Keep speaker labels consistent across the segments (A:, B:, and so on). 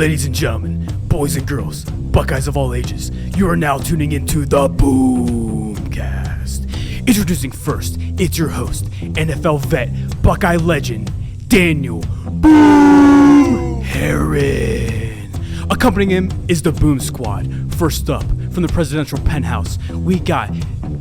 A: Ladies and gentlemen, boys and girls, Buckeyes of all ages, you are now tuning into the Boomcast. Introducing first, it's your host, NFL vet, Buckeye legend, Daniel Boom Herron. Accompanying him is the Boom Squad. First up, from the presidential penthouse, we got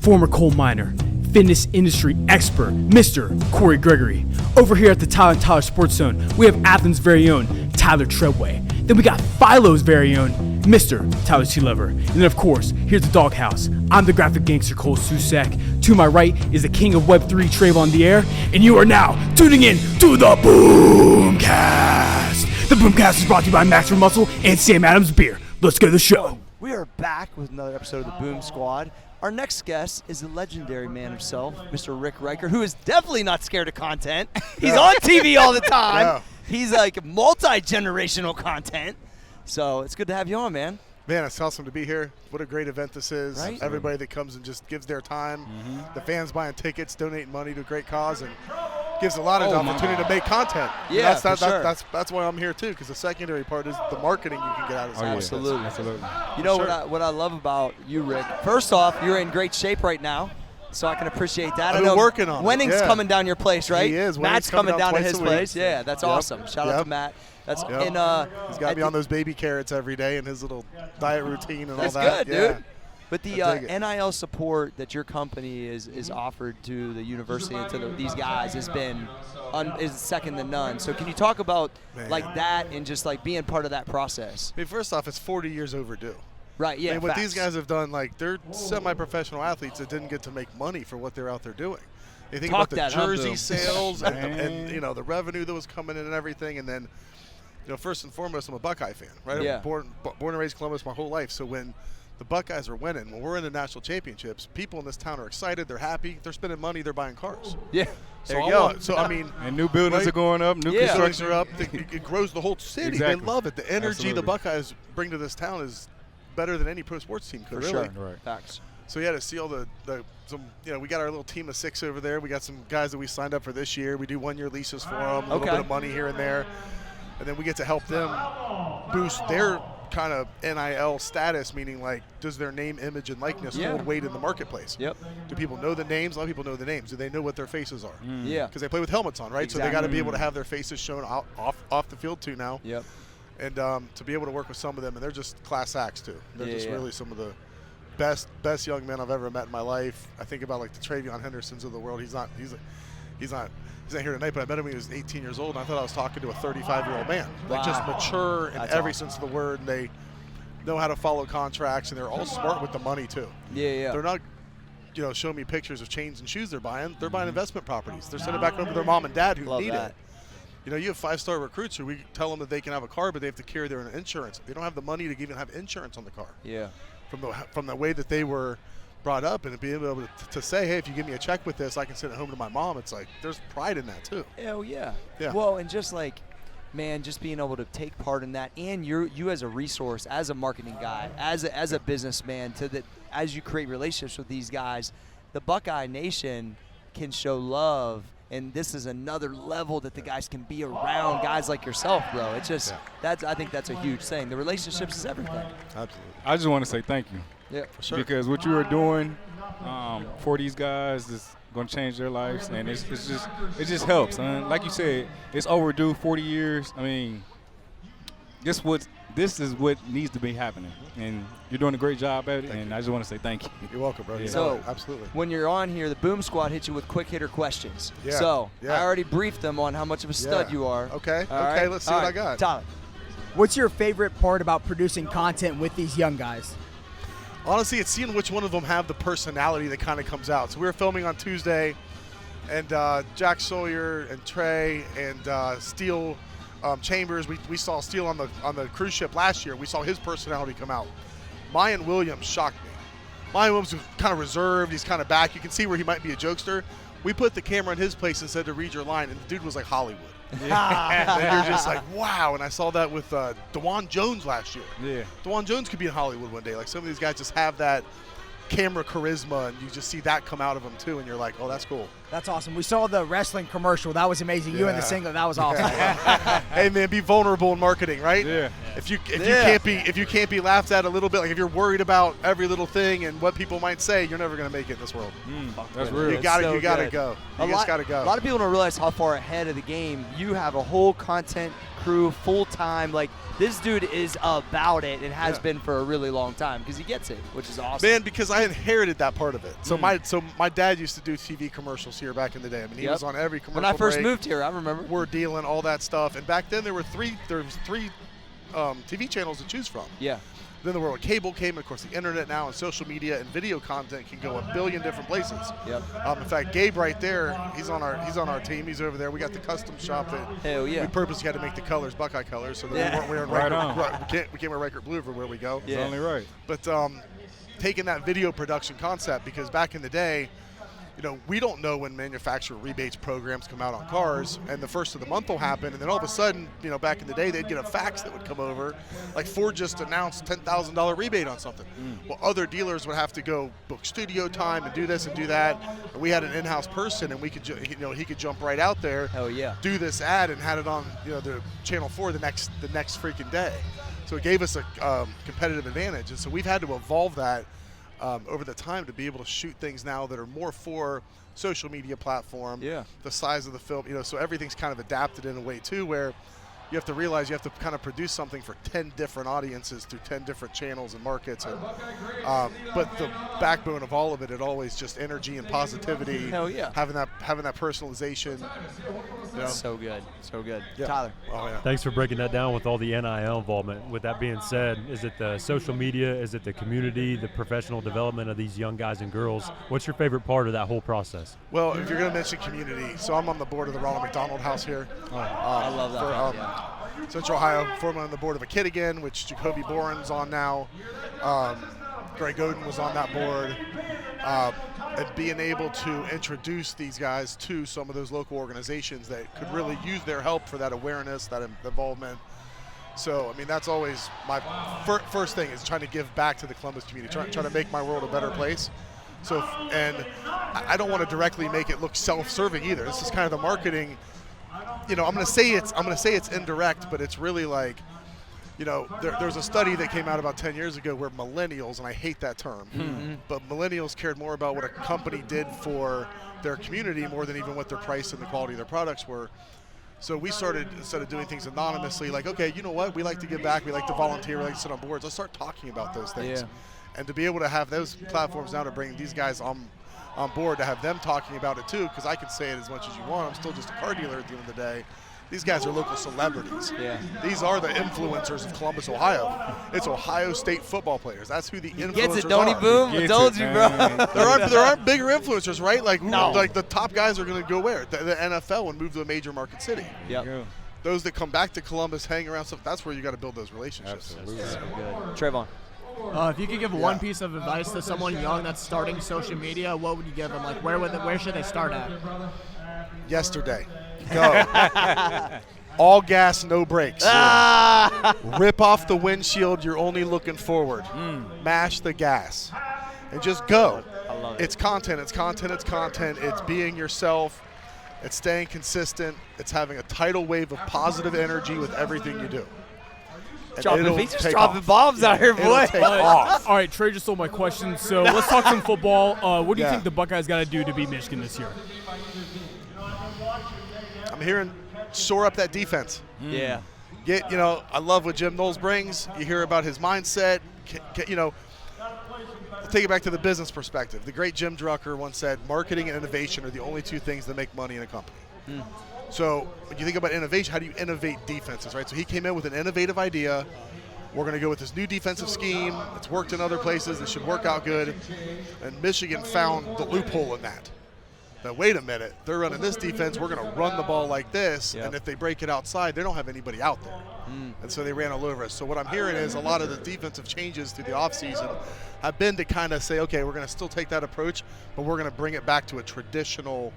A: former coal miner, fitness industry expert, Mr. Corey Gregory. Over here at the Tyler Sports Zone, we have Athens' very own Tyler Treadway. Then we got Philo's very own Mr. Tyler C. Lever. And then, of course, here's the doghouse. I'm the graphic gangster Cole Susak. To my right is the king of Web3 Trayvon the Air. And you are now tuning in to the Boomcast. The Boomcast is brought to you by Max for Muscle and Sam Adams Beer. Let's go to the show.
B: We are back with another episode of the Boom Squad. Our next guest is the legendary man himself, Mr. Rick Ricart, who is definitely not scared of content. He's on TV all the time.
C: Yeah.
B: He's like multi-generational content. So it's good to have you on, man.
C: Man, it's awesome to be here. What a great event this is.
B: Right?
C: Everybody that comes and just gives their time. The fans buying tickets, donating money to a great cause, and gives a lot of opportunity to make content.
B: Yeah,
C: And
B: sure.
C: that's why I'm here, too, because the secondary part is the marketing you can get out of this.
B: Absolutely.
D: Absolutely.
B: You know
C: Sure.
B: what I love about you, Rick? First off, you're in great shape right now, so I can appreciate that.
C: I've
B: I
C: been
B: know
C: working on it,
B: Wenning's
C: yeah.
B: coming down your place, right?
C: He is.
B: Matt's
C: Wenning's coming
B: coming down to
C: down
B: his
C: twice a week.
B: place. Yeah, that's
C: Yep.
B: awesome. Shout out
C: Yep.
B: to Matt. That's
C: Yep.
B: and
C: He's got me on those baby carrots every day and his little diet routine and
B: That's
C: all that.
B: good,
C: Yeah.
B: dude. But the
C: I dig it.
B: NIL support that your company is offered to the university and to these guys has been is second to none. So can you talk about
C: Man.
B: like that and just like being part of that process?
C: I mean, first off, it's 40 years overdue.
B: Right. Yeah.
C: I mean, what
B: facts.
C: these guys have done, like, they're semi-professional athletes that didn't get to make money for what they're out there doing. They think
B: Talk
C: about the
B: that, huh,
C: jersey
B: Boom?
C: sales and you know, the revenue that was coming in and everything, and then, you know, first and foremost, I'm a Buckeye fan, right?
B: Yeah.
C: I'm born and raised Columbus my whole life, so when the Buckeyes are winning, when we're in the national championships, people in this town are excited, they're happy, they're spending money, they're buying cars.
B: Yeah.
C: So
B: There
C: I
B: you go.
C: want- So I mean,
D: And new buildings
C: Right?
D: are going up, new
B: Yeah.
C: buildings
D: construction
C: are up. It grows the whole city.
D: Exactly.
C: They love it. The energy the
D: Absolutely.
C: Buckeyes bring to this town is better than any pro sports team could.
B: For
C: really.
B: sure.
D: Right.
B: Facts.
C: So yeah, to see all we got our little team of 6 over there. We got some guys that we signed up for this year. We do 1-year leases for them, a little
B: Okay.
C: bit of money here and there, and then we get to help them boost their kind of NIL status, meaning like, does their name, image, and likeness
B: Yeah.
C: hold weight in the marketplace?
B: Yep.
C: Do people know the names? A lot of people know the names. Do they know what their faces are?
B: Yeah.
C: Because they play with helmets on, right? So they got to be able to have their faces shown off the field too now.
B: Yep.
C: And to be able to work with some of them, and they're just class acts too. They're just
B: Yeah.
C: really some of the best young men I've ever met in my life. I think about like the Travion Hendersons of the world. He's not here tonight, but I met him when he was 18 years old, and I thought I was talking to a 35-year-old man. Like just
B: Wow.
C: mature in
B: That's
C: every
B: awesome.
C: sense of the word, and they know how to follow contracts, and they're all smart with the money too.
B: Yeah.
C: They're not, showing me pictures of chains and shoes they're buying. They're buying investment properties. They're sending back home to their mom and dad who
B: Love
C: need
B: that.
C: it. You have 5-star recruits who we tell them that they can have a car, but they have to carry their own insurance. They don't have the money to even have insurance on the car.
B: Yeah.
C: From the way that they were brought up, and to be able to say, hey, if you give me a check with this, I can send it home to my mom. It's like there's pride in that too.
B: Hell yeah.
C: Yeah.
B: Well, and just like, man, just being able to take part in that, and you as a resource, as a marketing guy, as a businessman, as you create relationships with these guys, the Buckeye Nation can show love. And this is another level that the guys can be around guys like yourself, bro. It's just I think that's a huge thing. The relationships is everything.
C: Absolutely.
D: I just want to say thank you.
B: Yeah,
C: For sure.
D: Because what you are doing for these guys is going to change their lives, and it just helps. And like you said, it's overdue. 40 years. I mean, this is what needs to be happening, and you're doing a great job at it. And I just want to say thank you.
C: You're welcome, bro.
D: Yeah.
B: So
C: absolutely.
B: when you're on here, the Boom Squad hits you with quick hitter questions.
C: Yeah,
B: So
C: yeah.
B: I already briefed them on how much of a stud
C: Yeah.
B: you are.
C: Okay.
B: All
C: Okay.
B: right?
C: Let's see
B: All
C: what I
B: right,
C: got.
B: Tyler.
E: What's your favorite part about producing content with these young guys?
C: Honestly, it's seeing which one of them have the personality that kind of comes out. So we were filming on Tuesday, and Jack Sawyer and Trey and Steele Chambers. We saw Steele on the cruise ship last year. We saw his personality come out. Mayan Williams shocked me. Mayan Williams was kind of reserved. He's kind of back. You can see where he might be a jokester. We put the camera in his place and said to read your line, and the dude was like Hollywood. And you're just like, wow. And I saw that with DeJuan Jones last year.
D: Yeah.
C: DeJuan Jones could be in Hollywood one day. Like, some of these guys just have that camera charisma, and you just see that come out of them too, and you're like, oh, that's cool.
E: That's awesome. We saw the wrestling commercial. That was amazing. You in the
C: Yeah.
E: singlet. That was awesome.
C: Hey, man, be vulnerable in marketing, right?
D: Yeah.
C: if you can't be laughed at a little bit, like if you're worried about every little thing and what people might say, you're never going to make it in this world.
D: That's real.
C: You got to
B: so
C: go.
B: good.
C: You just got to go.
B: A lot of people don't realize how far ahead of the game you have a whole content crew full time. Like this dude is about it and has been for a really long time because he gets it, which is awesome.
C: Man, because I inherited that part of it. So my dad used to do TV commercials here back in the day. I mean, he was on every commercial.
B: When I first
C: break.
B: moved here, I remember.
C: We're dealing all that stuff, and back then there was three TV channels to choose from.
B: Yeah.
C: Then the world of cable came, and of course the internet now and social media and video content can go a billion different places.
B: Yep.
C: In fact, Gabe right there, he's on our team. He's over there. We got the custom shop that
B: Hell yeah.
C: we purposely had to make the colors Buckeye colors so that we weren't wearing
D: Right
C: Ricart. We can't wear Ricart blue everywhere we go.
D: It's only right.
C: But taking that video production concept, because back in the day, we don't know when manufacturer rebates programs come out on cars, and the first of the month will happen, and then all of a sudden, back in the day, they'd get a fax that would come over, like Ford just announced $10,000 rebate on something. Well, other dealers would have to go book studio time and do this and do that, and we had an in-house person, and we could, he could jump right out there,
B: Hell yeah.
C: do this ad, and had it on, the Channel 4 the next freaking day. So it gave us a competitive advantage, and so we've had to evolve that over the time to be able to shoot things now that are more for social media platform, the size of the film, so everything's kind of adapted in a way too where you have to realize you have to kind of produce something for 10 different audiences through 10 different channels and markets. And but the backbone of all of it always just energy and positivity.
B: Hell yeah.
C: Having that personalization.
B: So good. So good.
C: Yeah.
B: Tyler.
C: Oh, yeah.
F: Thanks for breaking that down with all the NIL involvement. With that being said, is it the social media? Is it the community, the professional development of these young guys and girls? What's your favorite part of that whole process?
C: Well, if you're going to mention community, so I'm on the board of the Ronald McDonald House here.
B: I love that.
C: Central Ohio, formerly on the board of Akitigan, which Jacoby Boren's on now. Greg Oden was on that board. And being able to introduce these guys to some of those local organizations that could really use their help for that awareness, that involvement. So, I mean, that's always my first thing is trying to give back to the Columbus community, trying to make my world a better place. So, and I don't want to directly make it look self-serving either. This is kind of the marketing. I'm going to say it's indirect, but it's really like, there's a study that came out about 10 years ago where millennials, and I hate that term, but millennials cared more about what a company did for their community more than even what their price and the quality of their products were. So we started, instead of doing things anonymously, like, okay, you know what, we like to give back, we like to volunteer, we like to sit on boards, let's start talking about those things.
B: Yeah.
C: And to be able to have those platforms now to bring these guys on board, to have them talking about it too, because I can say it as much as you want, I'm still just a car dealer at the end of the day. These guys are local celebrities.
B: Yeah.
C: These are the influencers of Columbus, Ohio. It's Ohio State football players. That's who the influencers
B: Gets it, don't he,
C: are.
B: Boom? I told you, bro.
C: There aren't bigger influencers, right? Like,
B: No.
C: like the top guys are going to go where? The NFL and move to a major market city.
B: Yep.
D: Yeah.
C: Those that come back to Columbus, hang around stuff, that's where you got to build those relationships.
D: Absolutely.
B: So good. Trayvon.
E: If you could give one piece of advice to someone young that's starting social media, what would you give them? Like, where should they start at?
C: Yesterday. Go. All gas, no brakes. Rip off the windshield. You're only looking forward. Mash the gas. And just go.
B: I love it.
C: It's content. It's content. It's content. It's being yourself. It's staying consistent. It's having a tidal wave of positive energy with everything you do. And
B: He's just dropping bombs out here, boy.
C: It'll take off.
A: All right, Trey just stole my question, so let's talk some football. What do you think the Buckeyes got to do to beat Michigan this year?
C: I'm hearing shore up that defense.
B: Yeah.
C: I love what Jim Knowles brings. You hear about his mindset. Take it back to the business perspective. The great Jim Drucker once said, marketing and innovation are the only two things that make money in a company. So when you think about innovation, how do you innovate defenses, right? So he came in with an innovative idea. We're going to go with this new defensive scheme. It's worked in other places. It should work out good. And Michigan found the loophole in that. Now, wait a minute. They're running this defense. We're going to run the ball like this.
B: Yep.
C: And if they break it outside, they don't have anybody out there. And so they ran all over us. So what I'm hearing is a lot of the defensive changes through the offseason have been to kind of say, okay, we're going to still take that approach, but we're going to bring it back to a traditional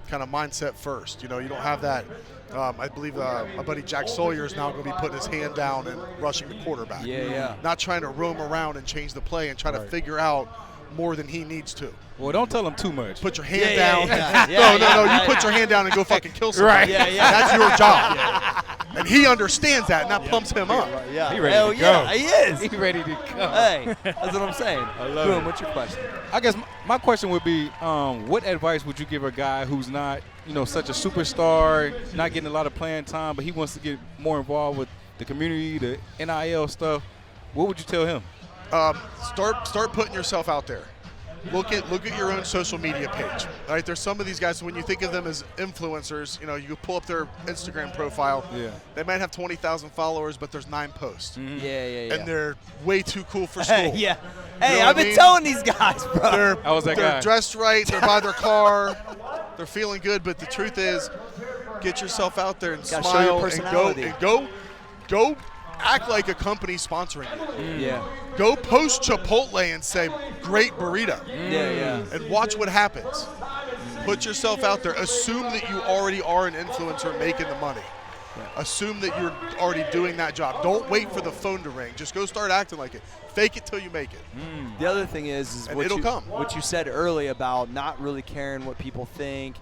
C: kind of mindset first. You don't have that. I believe my buddy Jack Sawyer is now going to be putting his hand down and rushing the quarterback.
B: Yeah.
C: Not trying to roam around and change the play and try to figure out more than he needs to.
D: Well, don't tell him too much.
C: Put your hand down. No. You put your hand down and go fucking kill somebody.
B: Yeah.
C: That's your job. And he understands that, and that pumps him up.
B: Yeah.
D: He ready
B: Hell
D: to go.
B: yeah, he is.
D: He ready to go.
B: Hey, that's what I'm saying.
D: I love
B: Boom,
D: it.
B: what's your question?
D: I guess my question would be, what advice would you give a guy who's not, such a superstar, not getting a lot of playing time, but he wants to get more involved with the community, the NIL stuff? What would you tell him?
C: Start putting yourself out there. Look at your own social media page. All right, there's some of these guys, when you think of them as influencers, you pull up their Instagram profile.
D: Yeah.
C: They might have 20,000 followers, but there's 9 posts.
B: Mm-hmm. Yeah.
C: And they're way too cool for school.
B: Yeah.
C: You
B: Hey,
C: know
B: I've
C: what I
B: been
C: mean?
B: telling these guys, bro.
D: I was that
C: They're
D: guy.
C: dressed right. They're by their car. They're feeling good. But the truth is, get yourself out there and
B: Gotta show your
C: smile
B: personality.
C: and go act like a company sponsoring you.
B: Yeah.
C: Go post Chipotle and say, great burrito.
B: Yeah.
C: And watch what happens. Put yourself out there. Assume that you already are an influencer making the money. Assume that you're already doing that job. Don't wait for the phone to ring. Just go start acting like it. Fake it till you make it.
B: The other thing is
C: And
B: what
C: it'll
B: you,
C: come.
B: what you said early about not really caring what people think.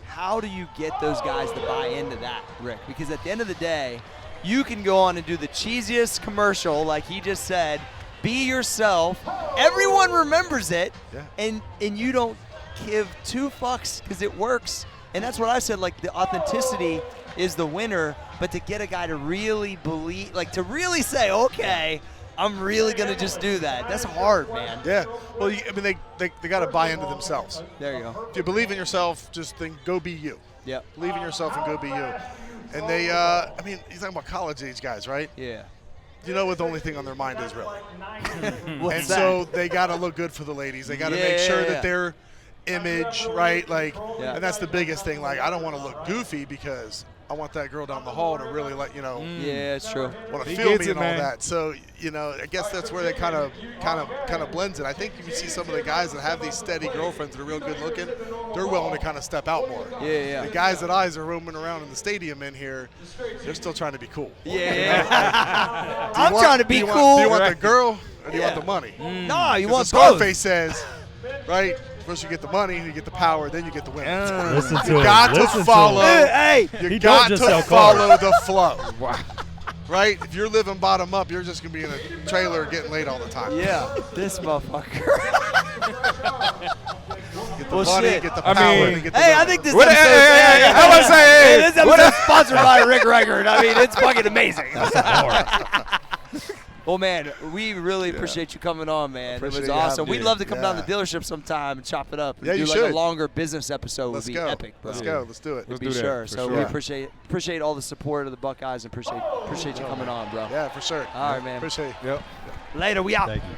B: How do you get those guys to buy into that, Rick? Because at the end of the day, you can go on and do the cheesiest commercial, like he just said, be yourself. Everyone remembers it, and you don't give 2 fucks because it works. And that's what I said, like the authenticity is the winner, but to get a guy to really believe, like to really say, okay, I'm really going to just do that. That's hard, man.
C: Yeah. Well, they got to buy into themselves.
B: There you go.
C: If you believe in yourself, just then go be you.
B: Yep.
C: Believe in yourself and go be you. And they, he's talking about college age guys, right?
B: Yeah.
C: You know what the only thing on their mind is, really.
B: What's
C: And
B: that?
C: so they got to look good for the ladies. They got to make sure that their image, right? And that's the biggest thing. Like, I don't want to look goofy because I want that girl down the hall to really let
B: Yeah, it's true.
C: want to
D: He
C: feel
D: gets
C: me
D: it,
C: and all
D: man.
C: that. So I guess that's where they kind of blends it. I think you see some of the guys that have these steady girlfriends that are real good looking. They're willing to kind of step out more.
B: Yeah.
C: The guys that eyes are roaming around in the stadium in here, they're still trying to be cool.
B: Yeah.
C: Do you
B: I'm
C: want-
B: trying to be
C: do you
B: cool.
C: Want, do you want the girl or do you want the money?
B: No, you
C: 'Cause
B: want
C: the
B: both.
C: Scarface says, right? First you get the money, you get the power, then you get the women.
F: Listen to
C: You
F: him.
C: got
F: Listen
C: to follow.
B: Hey,
C: You
F: He
C: got
F: don't just
C: to
F: sell cars.
C: follow the flow. Right? If you're living bottom up, you're just gonna be in a trailer getting laid all the time.
B: yeah, this motherfucker.
C: Get the
B: Well,
C: money,
B: shit.
C: get the
D: I
C: power,
D: mean-
C: and get the
B: Hey, I
C: women.
B: think this
D: What-
B: episode.
D: hey, I wanna say, hey,
B: this episode's sponsored by Rick Ricart. I mean, it's fucking amazing. Well, man, we really appreciate you coming on, man.
C: Appreciate
B: it was
C: you
B: awesome.
C: having
B: We'd
C: me.
B: love to come down to
C: Yeah.
B: the dealership sometime and chop it up. And
C: Yeah,
B: do
C: you
B: like
C: should.
B: a longer business episode
C: Let's
B: would be
C: go.
B: epic, bro.
C: Let's go. Let's do it.
B: We'll
D: Let's
B: be
D: do that,
B: sure.
D: for
B: So
D: sure.
B: we appreciate all the support of the Buckeyes and appreciate you coming on, bro.
C: Yeah, for sure.
B: All right, man.
C: Appreciate it.
D: Yep.
B: Later, we out.
F: Thank you.